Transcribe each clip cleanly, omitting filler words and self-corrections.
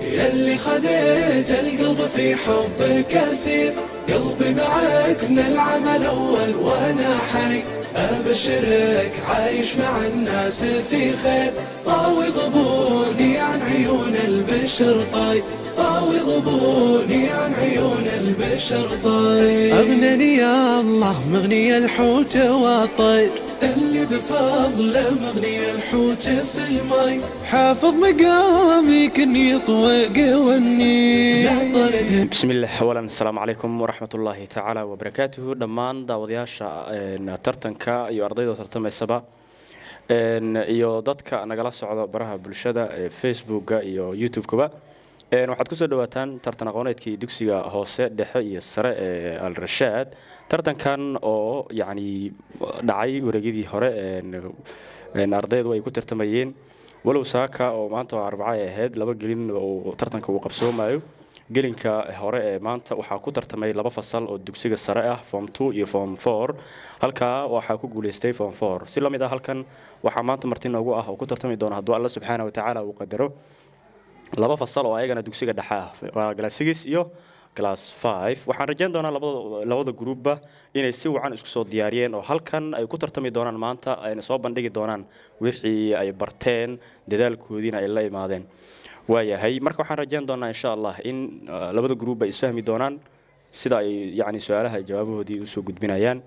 يلي خذيت القلب في حبك أسير، قلبي معك من العمل أول وأنا حي، أبشرك عايش مع الناس في خير، طاوي غبوني عن عيون البشر طيب، طاوي غبوني عن عيون البشر طيب. أغنني يا الله مغني الحوت والطير، اللي بفضله مغني الحوت في المي، حافظ مقامي كني طويق وني. بسم الله. أولا السلام عليكم ورحمة الله تعالى وبركاته. دمان داودياشا tartanka iyo ardayda tartamaysaba iyo dadka nagala socda baraha bulshada ee Facebook iyo YouTube-ka waxaad ku soo dhawaataan tartan aqooneedkii dugsiga hoose dhexe iyo sare ee Al Rashad. tartankan oo yani dhacay wareegidii hore ardaydu ay ku tartamayeen walow saaka oo maanta waa Arbaca ahayd laba gelin oo tartanka uu qabsoomayo. gelinka hore ee maanta waxaa ku tartamay laba fasal oo dugsiga sare ah form 2 iyo form 4 halka waxaa ku guuleystay form 4 si lamid ah halkan waxaa maanta martin ugu ah oo ku tartami doona hadduu Allah subhanahu wa ta'ala uu qadaro laba fasal oo ayagana dugsiga dhexe ah waa class 6 iyo class 5 waxaan rajayn doonaa labada groupba inay si wacan isku soo diyaariyeen oo halkan ay ku tartami doonaan maanta ay soo bandhigi doonaan wixii ay barteen dadaalkoodiina ay la imaadeen. waayahay marka waxaan rajayn doonaa insha Allah in labada group ay isfahmi doonaan sida ay yani su'aalaha jawaabahoodii u soo gudbinayaan.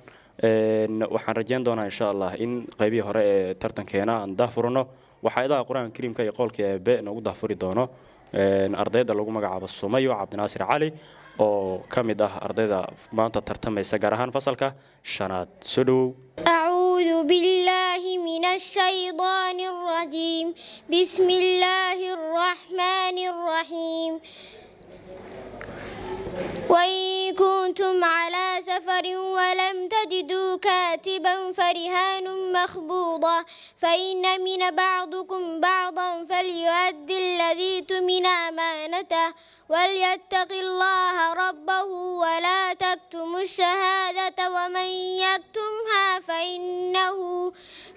waxaan rajayn doonaa insha Allah in qaybihii hore ee tartankeena aan daafurno waxayadaha Quraanka Kariimka iyo qolka Eebe nagu daafuri doono ardayda lagu magacaabo Sumayo Cabdinaasir Cali oo kamid ah ardayda maanta tartamaysa gaar ahaan fasalka shanaad. soo dhaw. أعوذ بالله من الشيطان الرجيم. بسم الله الرحمن الرحيم. وإن كنتم على سفر ولم تجدوا كاتبا فرهان مخبوضة فإن من بعضكم بعضا فليؤدي الذي اؤتمن أمانته وليتق الله ربه ولا تكتموا الشهادة ومن يكتمها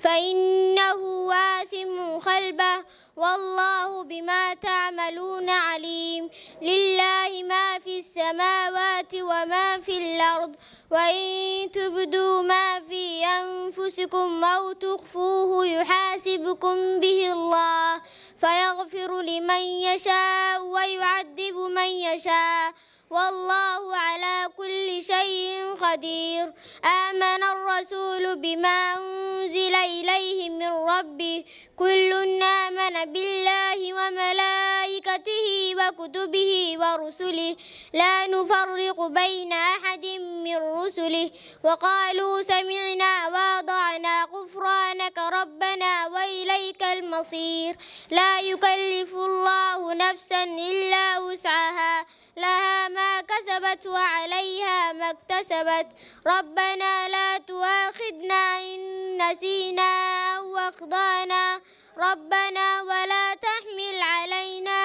فإنه آثم قلبه والله بما تعملون عليم. لله ما في السماوات وما في الأرض وإن تبدوا ما في أنفسكم أو تخفوه يحاسبكم به الله فيغفر لمن يشاء ويعذب من يشاء والله على كل شيء قدير. آمن الرسول بما أنزل إليه من ربه كل آمن بالله وملائكته وكتبه ورسله لا نفرق بين أحد من رسله وقالوا سمعنا وأطعنا غفرانك ربنا وإليك المصير. لا يكلف الله نفسا إلا وسعها لها ما كسبت وعليها ما اكتسبت ربنا لا تؤاخذنا إن نسينا أو أخطأنا ربنا ولا تحمل علينا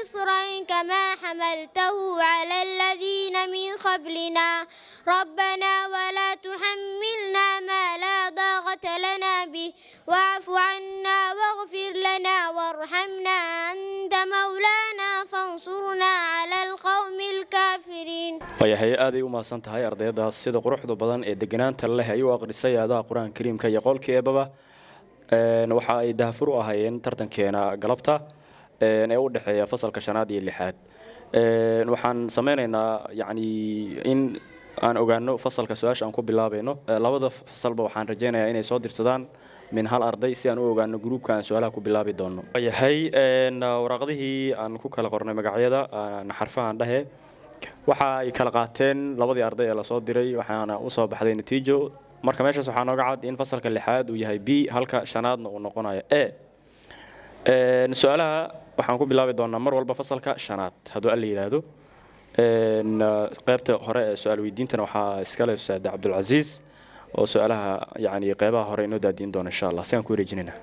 إصرا كما حملته على الذين من قبلنا ربنا ولا تحملنا ما لا طاقة لنا به واعف عنا واغفر لنا وارحمنا أنت مولانا فانصرنا على القوم الكافرين. waayahay aad ay u mahadsan tahay ardaydaas sida quruxda badan ee deganaanta leh ay u aqrisay aadaha Quraanka Kariimka iyo qolka Eebaba waxa ay daafur u ahaayeen tartankeena galabta ee u dhaxeeya fasalka shanaad iyo lixaad. waxaan sameynaynaa yani in aan ogaano fasalka su'aasha aan ku bilaabayno labada fasalba waxaan rajaynayaa inay soo dirsadaan min hal arday si aan u ogaano groupka aan su'aalaha ku bilaabi doono. waayahay waraqadihii aan ku kala qornay magacyada xarfahan dhahe waxa ay kala qaateen labadii arday ee la soo diray waxaana u soo baxday natiijo. marka meeshaas waxaa nooga cad in fasalka lixaad uu yahay B halka shanaadna uu noqonayo A. su'aalaha waxaan ku bilaabi doonaa mar walba fasalka shanaad hadduu alla yiraahdo. qaybta hore ee su'aal weydiintana waxaa iska leh Ustaad Cabdul Aziz oo su'aalaha yani qaybaha hore inoo daadiin doona insha Allah si aan ku wareejinayna.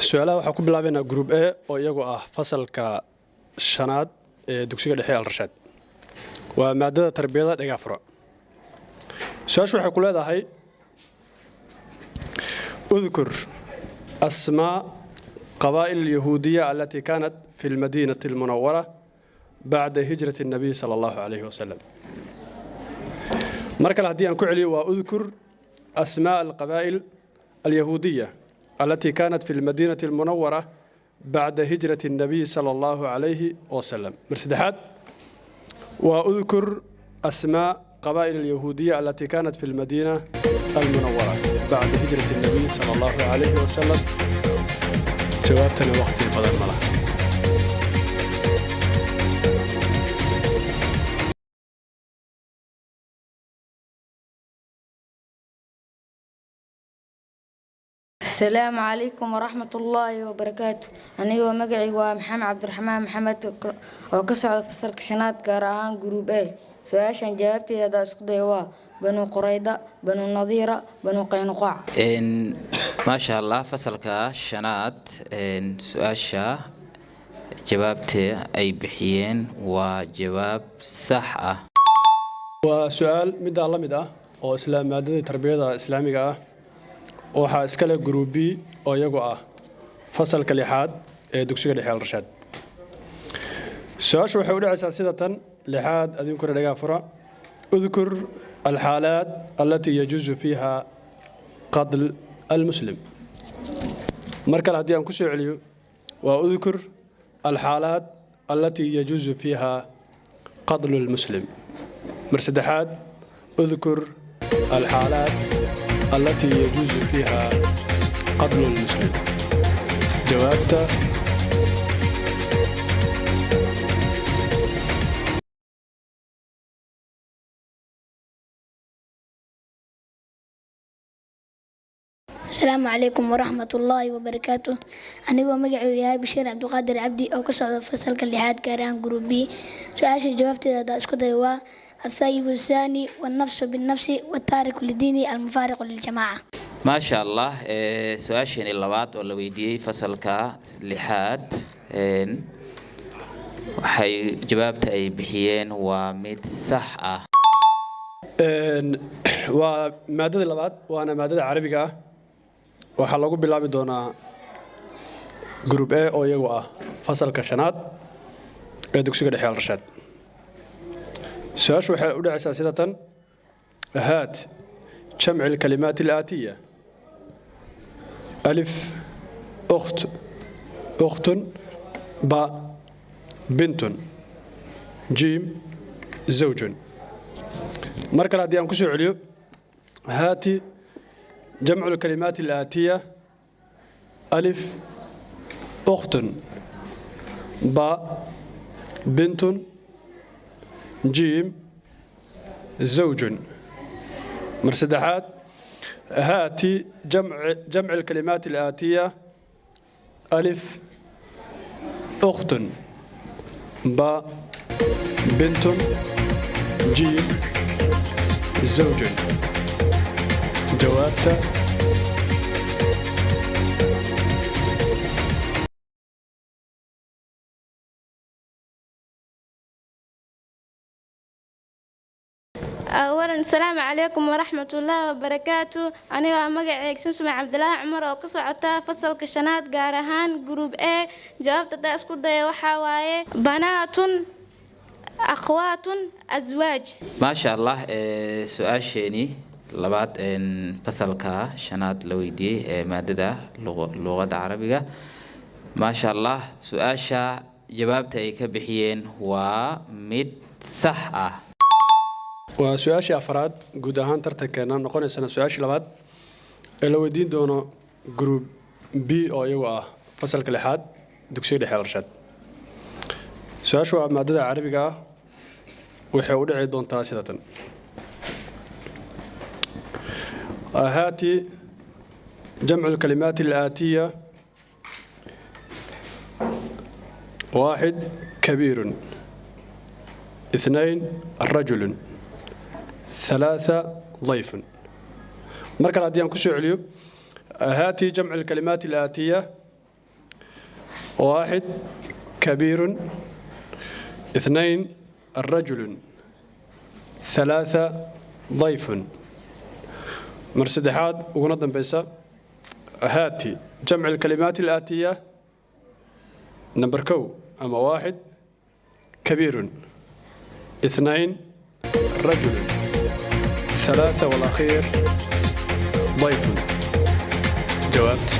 su'aalaha waxaan ku bilaabaynaa group A oo iyagu ah fasalka shanaad ee dugsiga dhexe Al Rashad. waa maadada tarbiyada dhiga furo. su'aashu waxay ku leedahay اذكر أسماء قبائل اليهودية التي كانت في المدينة المنورة بعد هجرة النبي صلى الله عليه وسلم. مركز هدي أن كعلي وأذكر أسماء القبائل اليهودية التي كانت في المدينة المنورة بعد هجرة النبي صلى الله عليه وسلم. مرسدحات وأذكر أسماء قبائل اليهودية التي كانت في المدينة المنورة بعد هجرة النبي صلى الله عليه وسلم. جوابتنا وقتي بدل ملا. السلام عليكم ورحمة الله وبركاته. أنا مقعي ومحمد عبد الرحمن محمد وكسر فصل كشنات كراهان جروب A. سؤال جوابتي هذا اسكتوا بنو قريضة بنو النظيرة بنو قينقاع. ما شاء الله فصل كشنات سؤال جوابتي أي بحيين وجواب صح. وسؤال مدى الله مدى وإسلام مادة تربية إسلامية waxaa iska leh group B oo iyagu ah fasalka lixaad ee dugsiga dhexe Al-Rashaad. Su'aashu waxay u dhacaysaa sida tan lixaad adinku dhaga fura udhkur al-halaat allati yajuzu fiha qatl al-muslim. marka hadii aan ku soo celiyo waa udhkur al-halaat allati yajuzu fiha qatl al-muslim. mar saddexaad udhkur al-halaat التي يجوز فيها قتل المسلم. جوابته السلام عليكم ورحمة الله وبركاته. أنا ومقعي يا بشير عبد القادر عبدي أو كسر فصل كاللحاد كاران جروب بي. سؤال جوابتي هذا اسكت هو الثيب الثاني والنفس بالنفس والتارك للدين المفارق للجماعة. ما شاء الله سؤاشين اللوات ولا ويدي فصل كاللحاد waxay jawaabta ay bixiyeen waa mid sax ah. waa maadada labaad waana maadada Carabiga ah waxa lagu bilaabi doonaa group A oo iyagu ah fasalka shanaad ee dugsiga dhexe Al-Rashaad. سؤال waxay u dhacaysaa sida tan هات جمع الكلمات الآتية ألف أخت باء بنت جيم زوج. مركز هدي أن كسر عليو هات جمع الكلمات الآتية ألف أخت باء بنت جيم زوج. مرسدحات هاتي جمع الكلمات الآتية ألف أخت باء بنت جيم زوج. جوابته أولاً السلام عليكم ورحمة الله وبركاته. أنا مقعي سمسم عبد الله عمر وكسعتا فصل كشنات قارهان جروب A. جوابت دا اسكو دا وحاواي بنات أخوات أزواج. ما شاء الله سؤال شيني لبعض فصل كشنات لويدي مادة لغة عربية. ما شاء الله سؤال جوابت أي كبحيين ومد صح. وسؤال أفراد جود أهان ترتكنا نقول سنة سؤال لبعض لو يدين دونه جروب B أو يوا فصل كلحاد دكسير دحيل رشاد. سؤال شو مادة عربية وحول عيدون تاسدة. هاتي جمع الكلمات الآتية واحد كبير اثنين رجل ثلاثة ضيف. مركز الأديان كسو عليو هاتي جمع الكلمات الآتية واحد كبير اثنين رجل ثلاثة ضيف. مرسدحات وغنضم بيسا هاتي جمع الكلمات الآتية نمبر كو أما واحد كبير، 2 رجل، 3 والأخير ضيف. جوابت.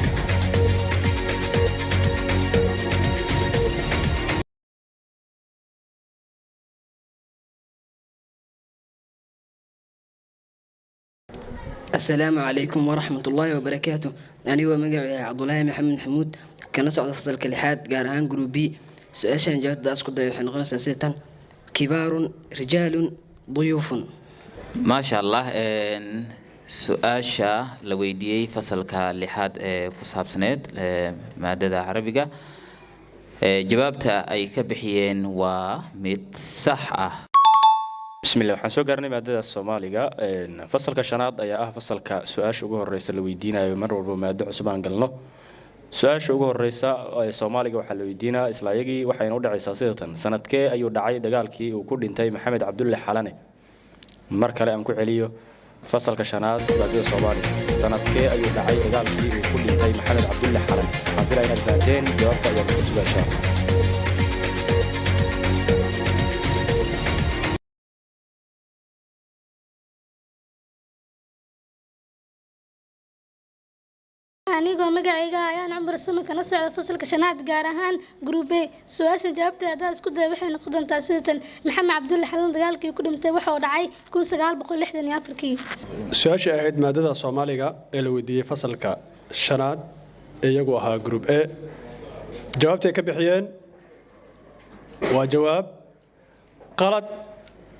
السلام عليكم ورحمة الله وبركاته. أنا ومجموعة عبد الله محمد حمود كنا صعد فصل كليحات جارهان جروبي. سؤال جواب داس كده يحن ساسيتان كبار رجال ضيوف. ما شاء الله. سؤاشا لويديي فصل كليحات كصحاب سنة مادة عربية. جوابتها أي كبحيين ومتصحة. بسم الله. waxaan soo gaarnay maadada Soomaaliga fasalka shanaad ayaa ah fasalka su'aasha ugu horeysa la weydiinayo mar walba maado cusub aan galno. su'aasha ugu horeysa ee Soomaaliga waxa la weydiinaa isla iyagii waxayna u dhacaysaa sidatan: sanadkee ayuu dhacay dagaalkii uu ku dhintay Maxamed Cabdulle Xalane? mar kale aan ku celiyo fasalka shanaad maadada Soomaaliga. sanadkee ayuu dhacay dagaalkii uu ku dhintay Maxamed Cabdulle Xalane? waxaan filayaa inaad fahanteen jawaabta ayaa ku su'aasha. anigoo magacayga ayaan cumar sama kana socda fasalka shanaad gaar ahaan group A. su'aashan jawaabteeda isku day waxay noqon doontaa sidatan: maxamed cabdulle xalan dagaalkii ku dhintay waxa uu dhacay 1964kii. su-aashii ahayd maadada Soomaaliga ee la weydiiyey fasalka shanaad ee iyagu ahaa group A, jawaabtay ka bixiyeen waa jawaab qalad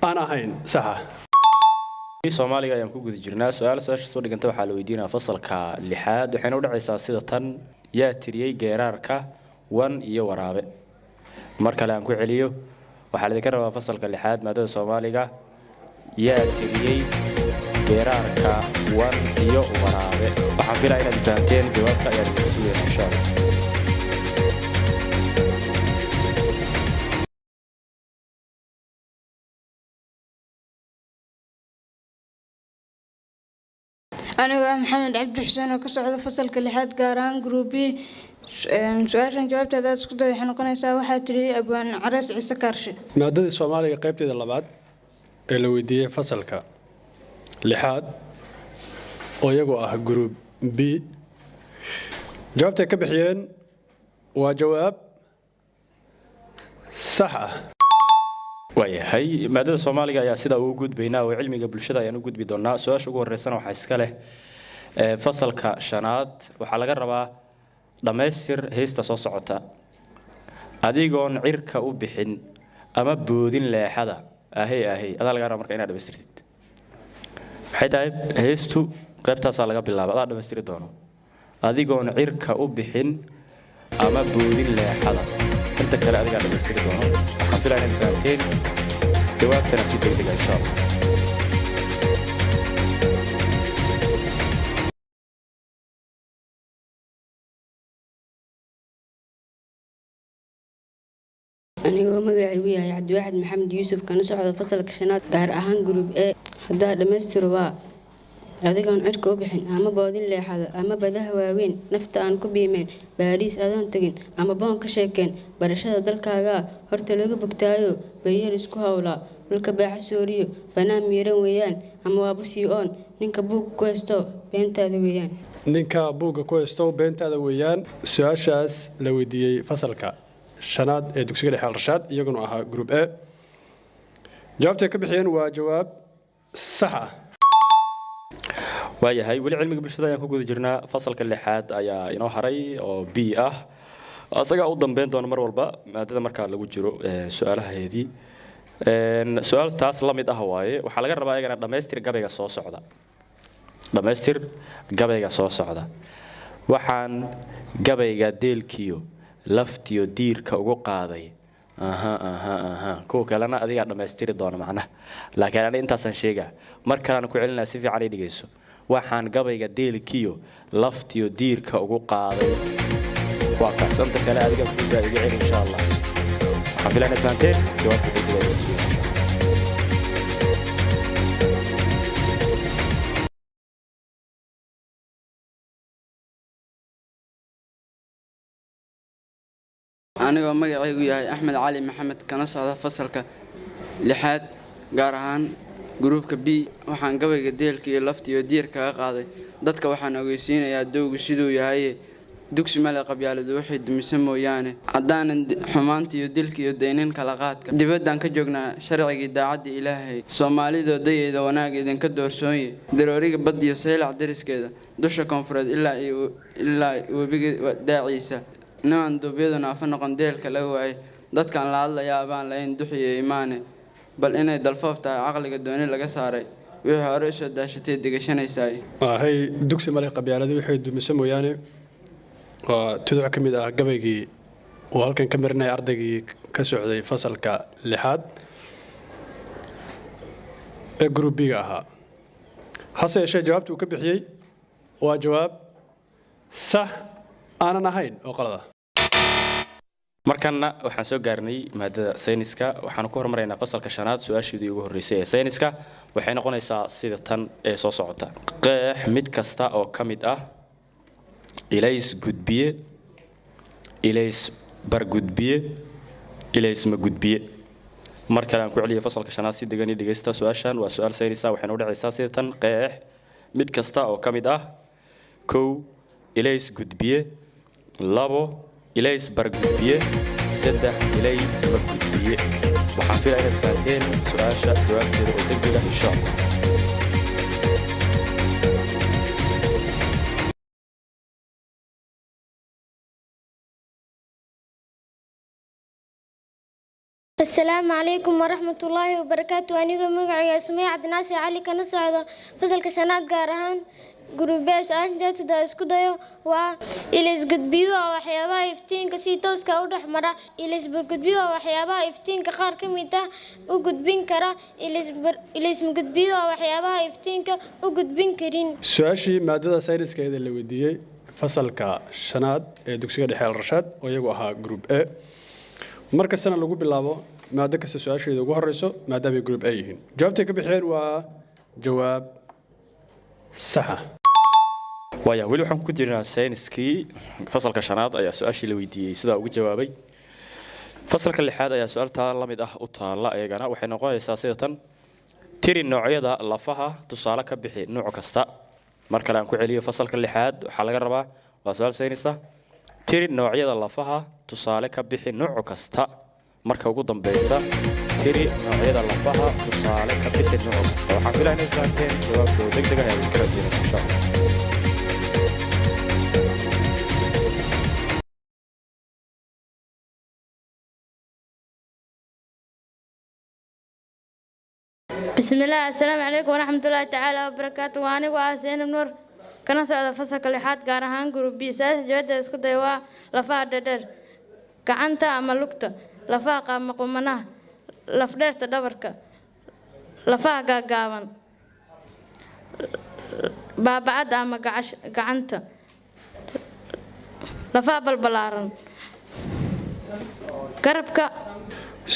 aan ahayn saxa. Soomaaliga ayaan ku guda jirnaa. su'aasha soo dhiganta waxaa la weydiinaa fasalka lixaad waxayna u dhacaysaa sida tan: yaa tiriyay geeraarka wan iyo waraabe? mar kale aan ku celiyo waxaa la ka rabaa fasalka lixaad maadada Soomaaliga: yaa tiriyay geeraarka wan iyo waraabe? waxaan filayaa inaad fahanteen jawaabta ayaa idin sugaynaa insha Allah. أنا محمد عبد الحسين وكسعد فصل كليحات قاران جروبي. سؤال جوابت هذا سكوت يحن قناة واحد تري أبوان عرس عيسى كارشي. maadada Soomaaliga qaybteeda labaad ee la weydiiyey fasalka lixaad oo iyagu ah group B, jawaabtay ka bixiyeen waa jawaab sax ah. waayahay maadada Soomaaliga ayaa sida ugu gudbaynaa oo cilmiga bulshada ayaan u gudbi doonaa. su'aasha ugu horeysana waxa iska leh fasalka shanaad waxaa laga rabaa dhamaystir heesta soo socota: adigoon cirka u bixin ama boodin leexada ahey adaa laga rabaa marka inaad dhamaystirtid. waxay tahay heestu qaybtaas laga bilaabo adaa dhamaystiri doono: adigoon cirka u bixin ama boodin leexada. inta kale adiga dhamaystiri doono. waxaan filayaa inaad fahanteen jawaabtana si degdeg ah insha Allah. anigoo magacaygu yahay cabdiwaaxid maxamed yuusuf kana socda fasalka shanaad gaar ahaan group A. haddaa dhammaystiro waa: adigoon cirka u bixin ama boodin leexada ama badaha waaweyn nafta aan ku biimeyn baariis adoon tegin ama boon ka sheekeen barashada dalkaagaa horta laga bogtaayo baryar isku howlaa dhulka baaxa sooriyo banaan miiran weeyaan ama waa busii oon ninka buugga ku haysto beentaada weeyaan. ninka buugga ku haysto beentaada weeyaan. su-aashaas la weydiiyey fasalka shanaad ee dugsiga dhexe Al-Rashaad iyaguna ahaa group A, jawaabtay ka bixiyeen waa jawaab sax ah. waayahay weli cilmiga bulshada ayaan ku guda jirnaa. fasalka lixaad ayaa inoo haray oo B ah, asaga u dambeyn doona mar walba maadada marka lagu jiro su'aalaheedii. su'aal taas la mid ah waaye. waxaa laga rabaa iyagana dhamaystir gabayga soo socda. dhamaystir gabayga soo socda: waxaan gabayga deelkiyo laftiyo diirka ugu qaaday. kuwa kalena adiga dhamaystiri doona macnaha, laakiin aniga intaasaan sheegaa. mar kalena ku celinaa si fiican ay dhigayso: waxaan gabayga deelkiyo laftiyo diirka ugu qaaday. waa kaas. inta kale adiga ku daa iga celi insha Allah. waxaan filayaa inaad fahanteen jawaabta degdega ah. anigoo magacaygu yahay Axmed Cali Maxamed kana socda fasalka 6aad gaar ahaan gruupka B waxaan gabayga deelka iyo lafta iyo diirka ka qaaday dadka waxaan ogeysiinayaa dowgu siduu yahay dugsi male qabyaaladu waxay dumisan mooyaane haddaanan xumaanta iyo dilka iyo daynin kala qaadka dibaddan ka joognaa sharcigii daacadda ilaahay Soomaalidu dayeeda wanaag idinka doorsooyay darooriga bad iyo saylac dariskeeda dusha koonfureed ilaa webiga daaciisa inaan duubyada naafa noqon deelka laga waayay dadkan la hadlayaa baan lahayn duxiyo iimaane bal inay dalfoofta aqliga dooni laga saaray wixii hore soo daashatay degashanaysaa hay dugsi male qabyaaladu waxay dumisan mooyaane waa tuduc ka mid ah gabaygii uu halkan ka marinay ardaygii ka socday fasalka 6aad ee group B ahaa hase yeeshee jawaabtu uu ka bixiyay waa jawaab sax aanan ahayn oo qalad ah markana waxaan soo gaarnay maadada sayniska waxaan ku hormaraynaa fasalka 5aad su'aashii ugu horeysay ee sayniska waxay noqonaysaa sida tan ee soo socota qeex mid kasta oo ka mid ah ilays gudbiye ilays bar gudbiye ilays ma gudbiye markale aan ku celiyo fasalka 5aad si degan dhageysta su'aashan waa su'aal saynisa waxayna u dhacaysaa sida tan qeex mid kasta oo ka mid ah 1 ilays gudbiye 2 ilays bar gudbiye 3 ilays ma gudbiye waxaan filayaa inaad fahanteen su'aasha jawaabteeda oo degdeg ah insha Allah السلام عليكم ورحمة الله وبركاته. أنا مقعي اسمي عبد الناصر علي كان صعد فصل كشنات قارهان جروبيش أنجت دا إسكوديو وإليس قد بيوا وحيابا يفتين كسيتوس كأوضح مرة إليس برقد بيوا وحيابا يفتين كخار كميتا وقد بين كرا إليس مقد بيوا وحيابا يفتين وقد بين كرين. سؤاشي مادة ساينس كيدا اللي وديجي فصل كشنات دكسية دحيل رشاد ويجوها جروب A marka sana lagu bilaabo maada kasta su'aasheeda ugu horeyso maadaama group A yihiin jawaabta ka bixiyeen waa jawaab sax ah waya wali waxaan ku jirnaa sayniskii fasalka 5aad ayaa su'aashii la weydiiyay sida ugu jawaabay fasalka 6aad ayaa su'aalta la mid ah u taala ayagana waxay noqonaysaa sida tan tiri noocyada lafaha tusaale ka bixi nooc kasta marka aan ku celiyo fasalka 6aad waxa laga rabaa waa su'aal saynisa tiri noocyada lafaha tusaale ka bixi nooc kasta marka ugu dambaysa tiri noocyada lafaha tusaale ka bixi nooc kasta waxaan filayaa inaad fahanteen jawaabta degdeg ah ee kala duwan insha Allah بسم الله السلام عليكم ورحمة الله تعالى وبركاته وأنا وحسين نور كنا سعد فصل كليحات قارهان جروب بي ساس جواد اسكو دايوا لفا ددر gacanta ama lugta lafaha ama qumanaha lafdheerta dhabarka lafaha gaagaaban baabacada ama gacanta lafaha balbalaaran garabka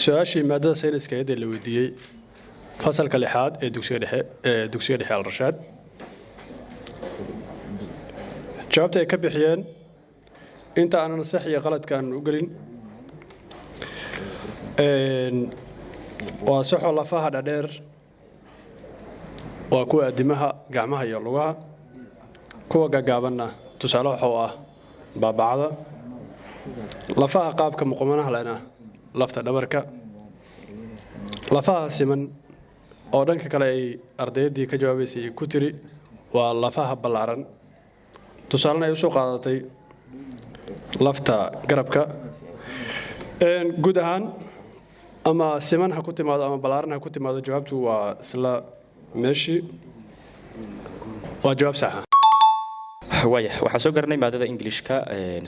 su'aashii maadada sayniska ee la weydiiyay fasalka 6aad ee dugsiga dhexe Al Rashaad jawaabta ay ka bixiyeen inta aanan sax iyo qaladkan u galin waa saxo lafaha dhadheer waa kuwa adimaha gacmaha iyo lugaha kuwa gaagaabanna tusaale waxa uu ah baabacada lafaha qaabka muqumanaha lana lafta dhabarka lafaha siman oo dhanka kale ay ardaydii ka jawaabaysay ku tiri waa lafaha ballaaran tusaalena ay u soo qaadatay lafta garabka guud ahaan ama siman ha ku timaado ama balaaran ha ku timaado jawaabtu waa isla meeshii waa jawaab sax ah waxaan soo garanay maadada Englishka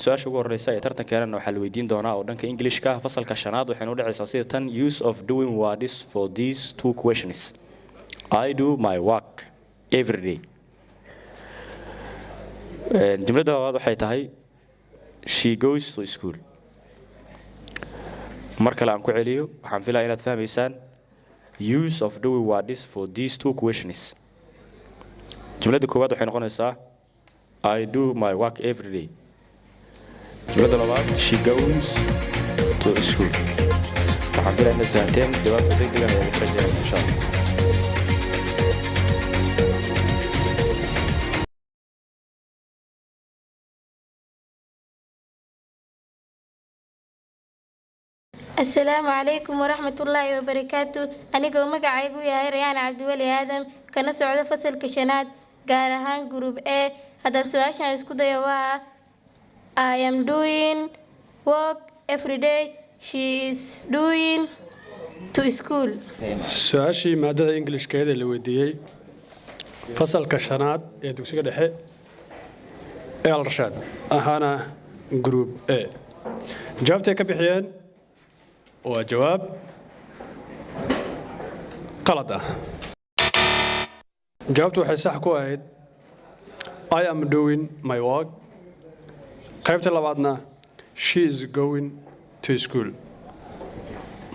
su'aasha ugu horeysa ee tartankeena waxa la weydiin doonaa oo dhanka Englishka fasalka 5aad waxaynu u dhacaysaa sida tan use of doing words for these two questions I do my work every day jumlada waxay tahay she goes to school marka aan ku celiyo waxaan filayaa inaad fahmaysaan use of doing words for these two questions jumlada koowaad waxay noqonaysaa I do my work every day jumlada labaad she goes to school waxaan filaya inaad fahanteen jawaabta degdega ayaa idinka rajaynaya insha allah. السلام عليكم ورحمة الله وبركاته أنا magacaygu yahay Rayaan Cabdiweli Aadam kana socda fasalka shanaad gaar ahaan group A haddaan su-aashan isku dayo waa I am doing work every day she is doing to school. su-aashii maadada ingilishkeeda la weydiiyey fasalka shanaad ee dugsiga dhexe ee Al Rashaad ahaana group A jawaabtay ka bixiyeen waa jawaab qalad ah. jawaabtu waxay sax ku ahayd I am doing my work. qaybta labaadna she is going to school.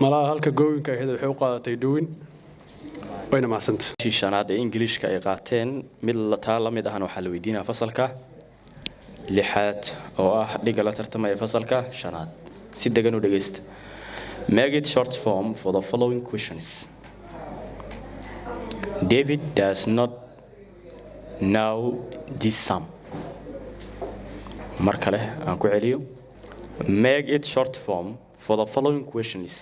malaha halka goowinka ahayd waxay u qaadatay doing wayna mahadsantahay. shanaad ee ingiliishka ay qaateen mid taa la mid ahna waxaa la weydiinaya fasalka lixaad oo ah dhiga la tartamaya fasalka shanaad. si degan u dhegeysta. Make it short form for the following questions. David does not know this sum. Markale aan ku celiyo. Make it short form for the following questions.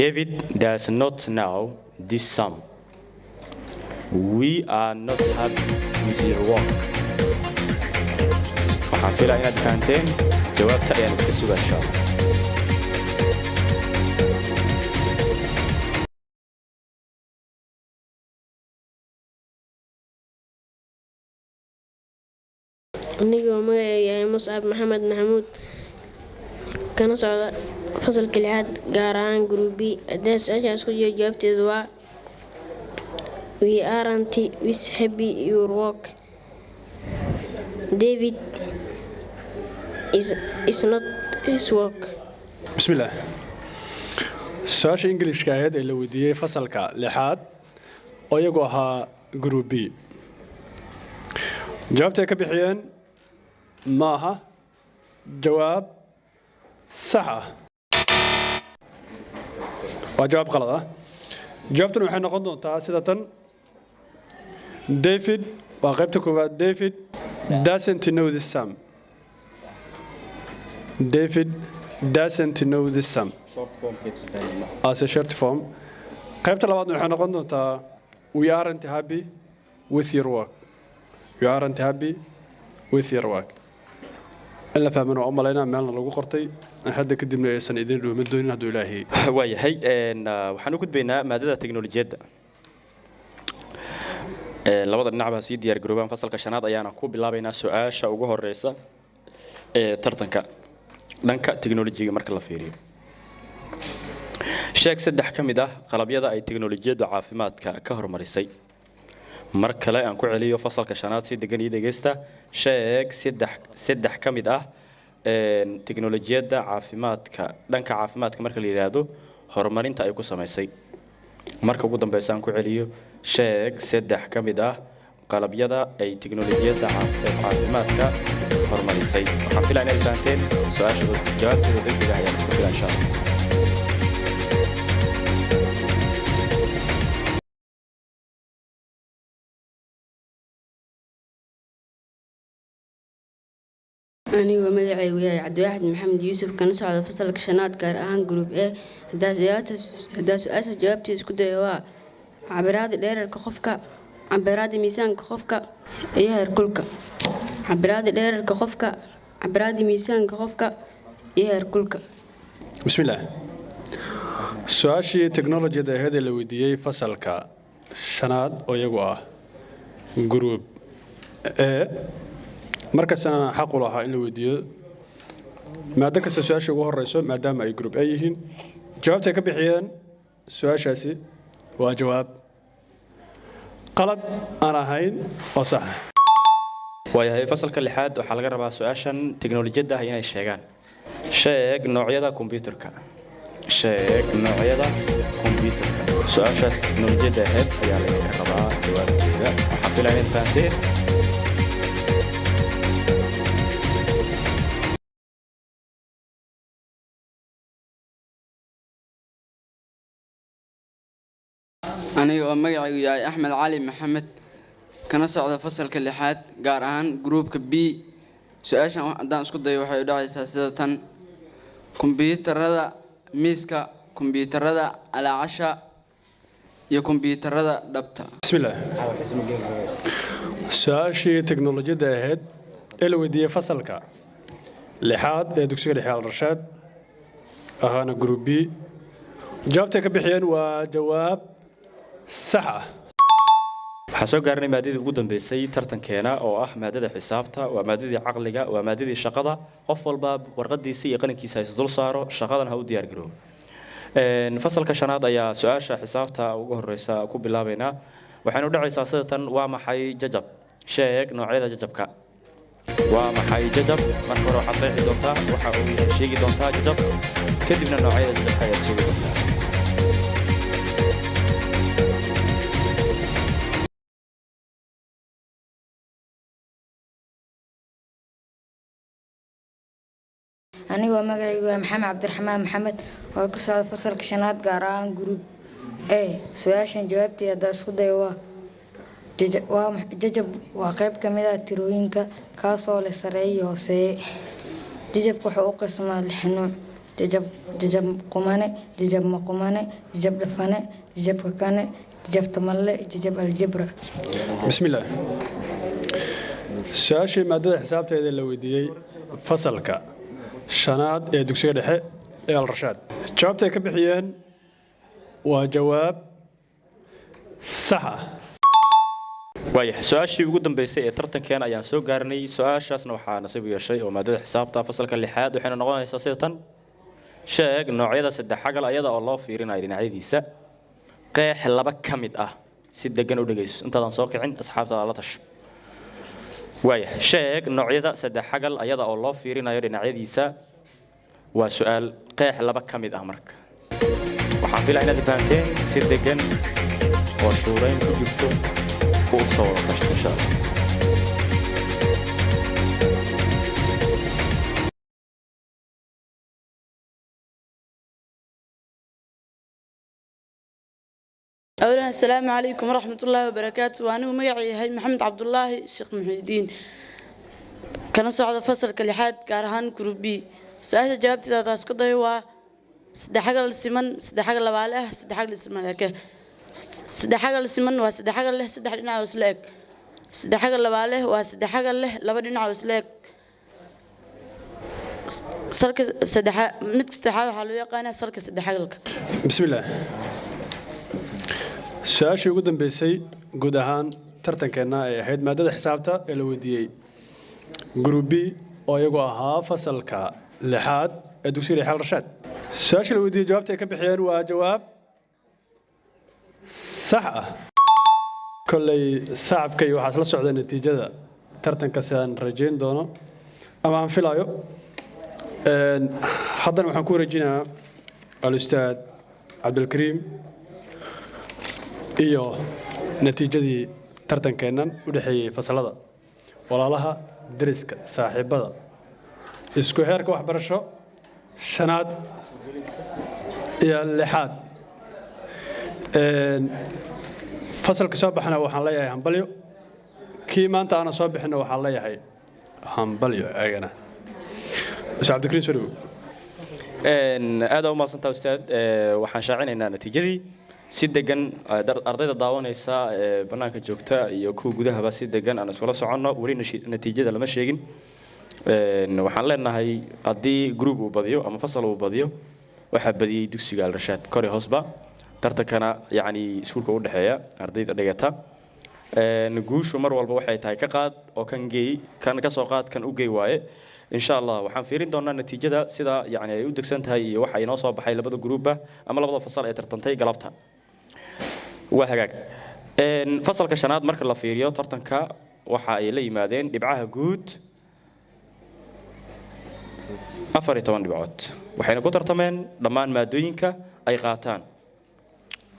David does not know this sum. We are not happy with your work. waxaan filayaa inaad fahanteen jawaabta ayaan idinka sugaa insha allah. anigoo magacayga Muscab Maxamed Maxamuud kana socda fasalka lixaad gaar ahaan group B haddii su-aasha isku dayo jawaabteedu waa we aren't with happy your work. David is not his work. bismillaah su-aasha ingiliishka ahayd ee la weydiiyey fasalka lixaad oo iyagu ahaa group B jawaabtay ka bixiyeen maaha jawaab sax ah waa jawaab qalad ah. jawaabtuna waxay noqon doontaa sida tan David waa qaybta koowaad David doesn't know this sum. David doesn't know this sum as a short form. qaybta labaadna waxay noqon doontaa we aren't happy with your work. We aren't happy with your work. in la fahmana oo malaynaa meelna lagu qortay hadda kadibna aysan idin dhuumin doonin hadduu ilaahay waayahay waxaan u gudbaynaa maadada teknolojiyadda. labada dhinacba sii diyaar garoobaan fasalka shanaad ayaana ku bilaabaynaa su-aasha ugu horeysa ee tartanka dhanka teknolojiga marka la fiiriyo. sheeg saddex ka mid ah qalabyada ay teknolojiyaddu caafimaadka ka horumarisay. mar kale aan ku celiyo fasalka shanaad si degan iyo dhegeysta. sheeg saddex ka mid ah teknolojiyadda caafimaadka dhanka caafimaadka marka la yiraahdo horumarinta ay ku sameysay. marka ugu dambaysa aan ku celiyo sheeg saddex ka mid ah qalabyada ay teknolojiyadda caafimaadka horumarisay. waxaan filayaa inaad fahanteen su-aasha jawaabteeda degdega ayaan ku filan insha allah. anigoo magacaygu yahay Cabdiwaaxid Maxamed Yuusuf kana socda fasalka shanaad gaar ahaan group A haddaa su-aasha jawaabteeda isku dayo waa cabiraada dhererka qofka cabiraada miisaanka qofka iyo heerkulka. cabiraada dhererka qofka cabiraada miisaanka qofka iyo heerkulka. bismillaah su-aashii teknolojiyada ahayd ee la weydiiyey fasalka shanaad oo iyagu ah group A markastana xaq u lahaa in la weydiiyo maada kasta su-aasha ugu horeyso maadaama ay group A yihiin. jawaabtay ka bixiyeen su-aashaasi waa jawaab qalad aan ahayn oo sax ah. waayahay fasalka lixaad waxaa laga rabaa su-aashan teknolojiyadda ah inay sheegaan. sheeg noocyada kombiyuutarka. sheeg noocyada kombiyuutarka. su-aashaas teknolojiyadda ahayd ayaa laga rabaa jawaabteeda. waxaan filayaa inaad fahanteen aniga oo magacaygu yahay axmed cali maxamed kana socda fasalka lixaad gaar ahaan gruupka B su-aashan haddaan isku dayo waxay u dhacaysaa sida tan kombiyuutarada miiska kombiyuutarada calaacasha iyo kombiyuutarada dhabta bismillaah su-aashii teknolojiyadda ahayd ee la weydiiyey fasalka lixaad ee dugsiga dhexe alrashaad ahaana group B jawaabtay ka bixiyeen waa jawaab sax ah waxaan soo gaarnay maadadii ugu dambeysay tartankeena oo ah maadada xisaabta waa maadadii caqliga waa maadadii shaqada qof walba warqadiisa iyo qalinkiisa is dul saaro shaqadan ha u diyaar garoobo fasalka shanaad ayaa su-aasha xisaabta ugu horeysa ku bilaabeynaa waxaynu dhacaysaa sida tan waa maxay jajab sheeg noocyada jajabka waa maxay jajab marka hore waxaad qeexi doontaa waxa uu sheegi doontaa jajab kadibna noocyada jajabka ayaad sheegi doontaa anigoo magacaygu waa maxamed cabdiraxmaan maxamed oo ka socda fasalka shanaad gaar ahaan group A su-aashan jawaabteeda haddaa isku dayo waa jajab waa qayb ka mid ah tirooyinka kaasoo leh sareeyo iyo hooseeye jajabka wuxuu u qismaa 6 nooc jajab qumane jajab maqumane jajab dhafane jajab kakane jajab tamalle jajab aljabra bismillaah su-aashii maadada xisaabteeda la weydiiyey fasalka shanaad ee dugsiga dhexe ee alrashaad jawaabtay ka bixiyeen waa jawaab sax ah waaya su-aashii ugu dambeysay ee tartankeena ayaan soo gaarnay su-aashaasna waxaa nasiib u yeeshay oo maadada xisaabta fasalka lixaad waxayna noqonaysaa sida tan sheeg noocyada saddex xagal ayada oo loo fiirinayo dhinacyadiisa qeex laba ka mid ah si degan u dhegayso intaadan soo kicin asxaabtaada la tasho waaya sheeg noocyada saddex xagal ayada oo loo fiirinayo dhinacyadiisa waa su-aal qeex laba ka mid ah marka waxaan filaa inaad fahanteen si degan oo shuurayn ku jirto u soo wada tashto insha allah أولا السلام عليكم ورحمة الله وبركاته وأنا مقعي هاي محمد عبد الله الشيخ محي الدين كان صعد فصل كالحاد كارهان كروبي سؤال جوابتي ذات اسكت هو سدحاجة السمن سدحاجة لبعله سدحاجة السمن لك سدحاجة السمن وسدحاجة له سدحاجة وسلك سدحاجة لبعله وسدحاجة له لبعدين وسلك سلك سدحاجة مت سدحاجة حلوية قانا سلك سدحاجة لك بسم الله su-aashii ugu dambeysay guud ahaan tartankeenna ay ahayd maadada xisaabta ee la weydiiyey group B oo iyagu ahaa fasalka lixaad ee dugsiga dhexe alrashaad su-aashii la weydiiyey jawaabta ay ka bixiyeen waa jawaab sax ah kolley sacabka iyo waxaa isla socda natiijada tartanka sidaan rajayn doono ama aan filayo haddana waxaan ku wareejinayaa al-ustaad cabdilkariim iyo natiijadii tartankeennan u dhexeeyey fasalada walaalaha deriska saaxiibada isku heerka waxbarasho shanaad iyo lixaad fasalka soo baxana waxaan leeyahay hambalyo kii maanta aana soo bixinna waxaan leeyahay hambalyo eegana ustaad cabdikariim soo dhawow aad u mahadsantaa ustaad waxaan shaacinaynaa natiijadii si degan ardayda daawanaysa banaanka joogta iyo kuwa gudahaba si degan aan iskula soconno weli natiijada lama sheegin waxaan leenahay haddii group uu badiyo ama fasal uu badiyo waxaa badiyey dugsiga alrashaad kori hoosba tartankana yacni iskuulka u dhexeeya ardayda dhigata guushu mar walba waxay tahay ka qaad oo kan geey kan ka soo qaad kan u geey waaye insha allah waxaan fiirin doonaa natiijada sida yacni ay u degsan tahay iyo waxa inoo soo baxay labada gruuba ama labada fasal ee tartantay galabta waa hagaag fasalka shanaad marka la fiiriyo tartanka waxa ay la yimaadeen dhibcaha guud 14 dhibcood waxayna ku tartameen dhammaan maadooyinka ay qaataan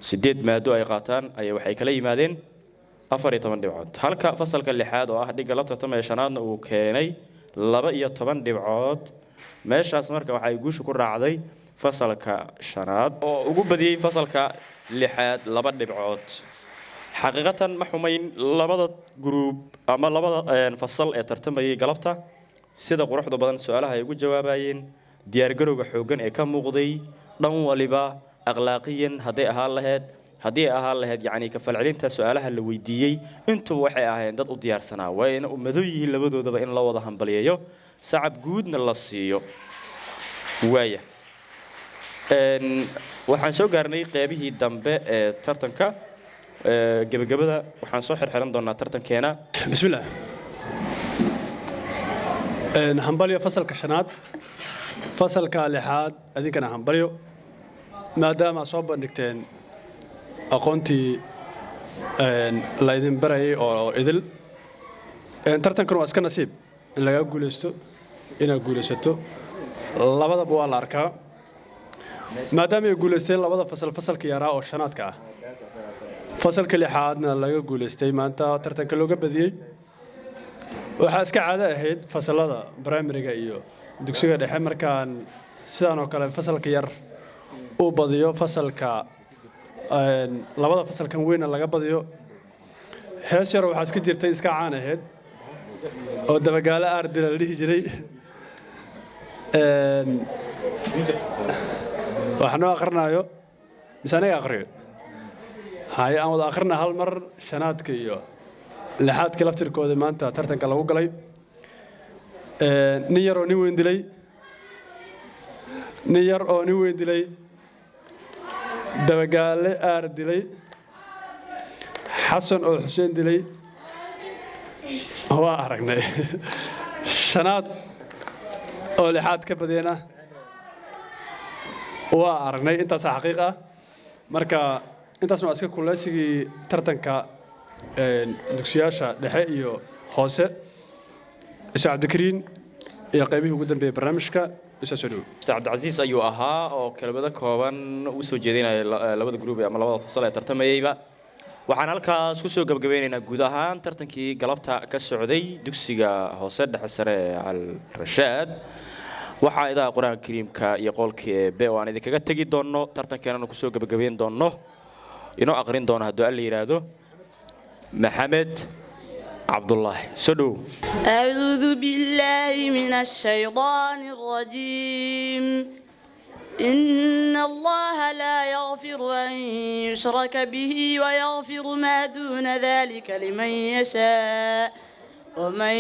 8 maado ay qaataan ayaa waxay kala yimaadeen 14 dhibcood halka fasalka lixaad oo ah dhiga la tartamaya shanaadna uu keenay 12 dhibcood meeshaas marka waxa ay guusha ku raacday fasalka shanaad oo ugu badiyey fasalka lixaad 2 dhibcood xaqiiqatan ma xumayn labada group ama labada fasal ee tartamayay galabta sida quruxda badan su'aalaha ay ugu jawaabayeen diyaar garowga xoogan ee ka muuqday dhan waliba akhlaaqiyan haddii ahaan lahayd yacni ka falcelinta su'aalaha la weydiiyey intuba waxay ahaayeen dad u diyaarsanaa wayna u madow yihiin labadoodaba in la wada hambaliyeeyo sacab guudna la siiyo waaya waxaan soo gaarnay qaybihii dambe ee tartanka gabagabada waxaan soo xirxiran doonaa tartankeena bismillaah hambalyo fasalka shanaad fasalka lixaad adinkana hambalyo maadaama soo bandhigteen aqoontii la idin barayay oo idil tartankan waa iska nasiib in laga guulaysto inaad guulaysato labadaba waa la arkaa maadaama ay guulaysteen labada fasalka yaraa oo shanaadka ah fasalka lixaadna laga guulaystay maanta tartanka looga badiyey waxaa iska caado ahayd fasalada primariga iyo dugsiga dhexe markaan sidaan oo kale fasalka yar uu badiyo fasalka labada fasalkan weyna laga badiyo hees yar waxaa iska jirtay iska caan ahayd oo dabagaalo aardila la dhihi jiray waxnoo akhrinayo mise aniga akhriyo haye aan wada akhrina hal mar shanaadka iyo lixaadka laftirkooda maanta tartanka lagu galay nin yar oo nin weyn dilay dabagaale aar dilay xasan oo xuseen dilay waa aragnay shanaad oo lixaad ka badiyana waa aragnay intaasaa xaqiiq ah marka intaasna waa iska kuleysigii tartanka dugsiyaasha dhexe iyo hoose isa cabdikariin iyo qaybihii ugu dambeeyay barnaamijka isa soo dhow Ustaad Cabdicasiis ayuu ahaa oo kelmado kooban u soo jeedinaya labada group ama labada fasal ee tartamayayba waxaan halkaas ku soo gabagabeynaynaa guud ahaan tartankii galabta ka socday dugsiga hoose dhexe sare ee Al Rashaad waxaa idaa quraanka kariimka iyo qolkii eebe oo aan idinkaga tegi doono tartankeena ku soo gabagabeyn doono inoo aqrin doono haddii alla yiraahdo محمد عبد الله سدو أعوذ بالله من الشيطان الرجيم إن الله لا يغفر أن يشرك به ويغفر ما دون ذلك لمن يشاء ومن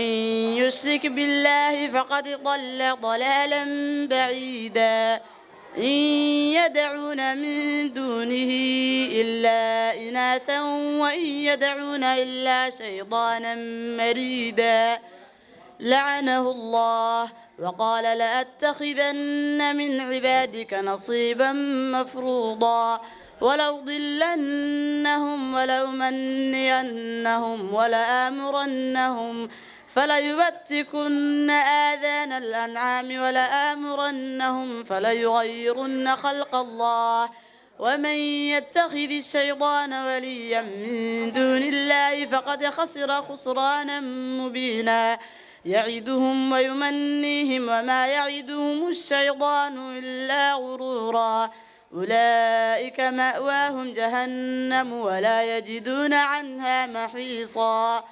يشرك بالله فقد ضل ضلالا بعيدا إن يدعون من دونه إلا إناثا وإن يدعون إلا شيطانا مريدا لعنه الله وقال لأتخذن من عبادك نصيبا مفروضا ولأضلنهم ولأمنينهم ولآمرنهم فليبتكن آذان الأنعام ولآمرنهم فليغيرن خلق الله ومن يتخذ الشيطان وليا من دون الله فقد خسر خسرانا مبينا يعدهم ويمنيهم وما يعدهم الشيطان إلا غرورا أولئك مأواهم جهنم ولا يجدون عنها محيصا